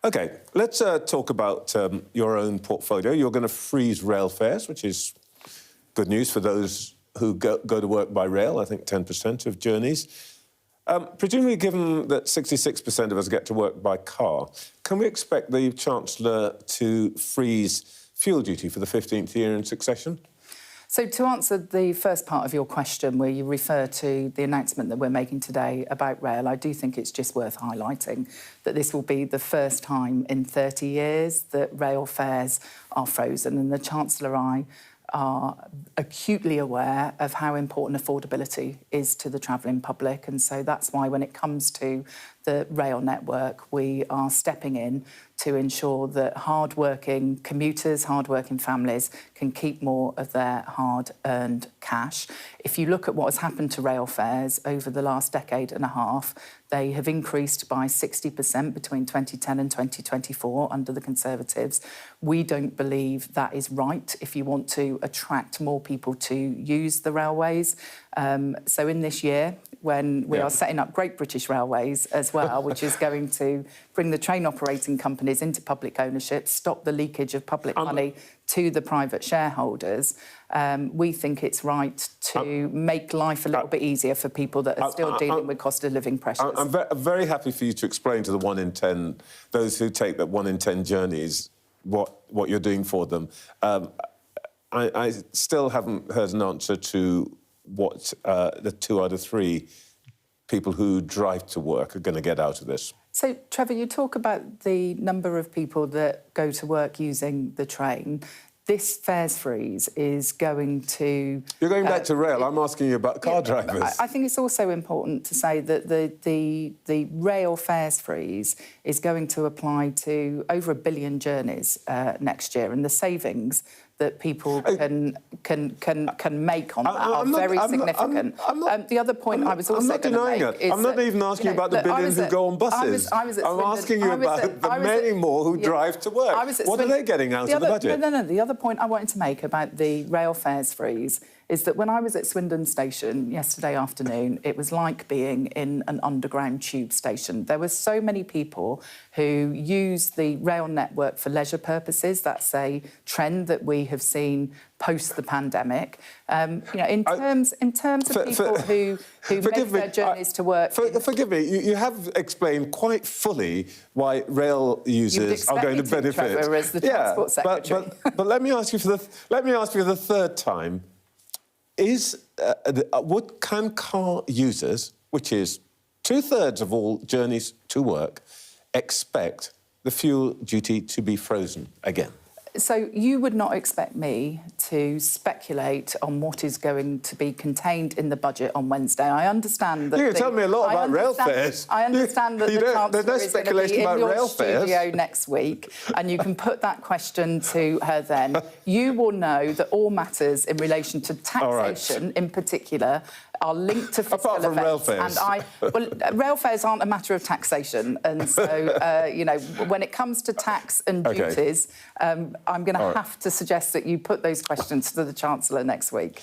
OK, let's talk about your own portfolio. You're going to freeze rail fares, which is good news for those who go to work by rail, I think 10% of journeys. Presumably, given that 66% of us get to work by car, can we expect the Chancellor to freeze fuel duty for the 15th year in succession? So to answer the first part of your question, where you refer to the announcement that we're making today about rail, I do think it's just worth highlighting that this will be the first time in 30 years that rail fares are frozen, and the Chancellor and I are acutely aware of how important affordability is to the travelling public, and so that's why when it comes to the rail network, we are stepping in to ensure that hard-working commuters, hard-working families can keep more of their hard-earned cash. If you look at what has happened to rail fares over the last decade and a half, they have increased by 60% between 2010 and 2024 under the Conservatives. We don't believe that is right if you want to attract more people to use the railways. So in this year, when we are setting up Great British Railways as well, which is going to bring the train operating companies into public ownership, stop the leakage of public money to the private shareholders, we think it's right to make life a little bit easier for people that are still dealing with cost of living pressures. I'm very happy for you to explain to the 1 in 10, those who take that 1 in 10 journeys, what you're doing for them. I still haven't heard an answer to what the 2 out of 3 people who drive to work are going to get out of this. So, Trevor, you talk about the number of people that go to work using the train. This fares freeze is going to... You're going back to rail. I'm asking you about car drivers. I think it's also important to say that the rail fares freeze is going to apply to over 1 billion journeys next year, and the savings that people can make on that are very significant. The other point I was also going to make is I'm not even asking you about the billions who go on buses. I'm asking you about the many more who drive to work. What are they getting out of the budget? No. The other point I wanted to make about the rail fares freeze is that when I was at Swindon Station yesterday afternoon, it was like being in an underground tube station. There were so many people who use the rail network for leisure purposes. That's a trend that we have seen post the pandemic. In terms of people who make their journeys to work... Forgive me, you have explained quite fully why rail users are going to benefit. Trevor, as the Transport Secretary. But let me ask you for the third time. Can car users, which is 2/3 of all journeys to work, expect the fuel duty to be frozen again? So you would not expect me to speculate on what is going to be contained in the budget on Wednesday. I understand that... You can tell me a lot about rail fares. I understand that the Chancellor is going to be in your studio next week, and you can put that question to her then. You will know that all matters in relation to taxation in particular are linked to fiscal Apart from rail fares. And rail fares aren't a matter of taxation, and so, when it comes to tax and duties, I'm going to have to suggest that you put those questions to the Chancellor next week.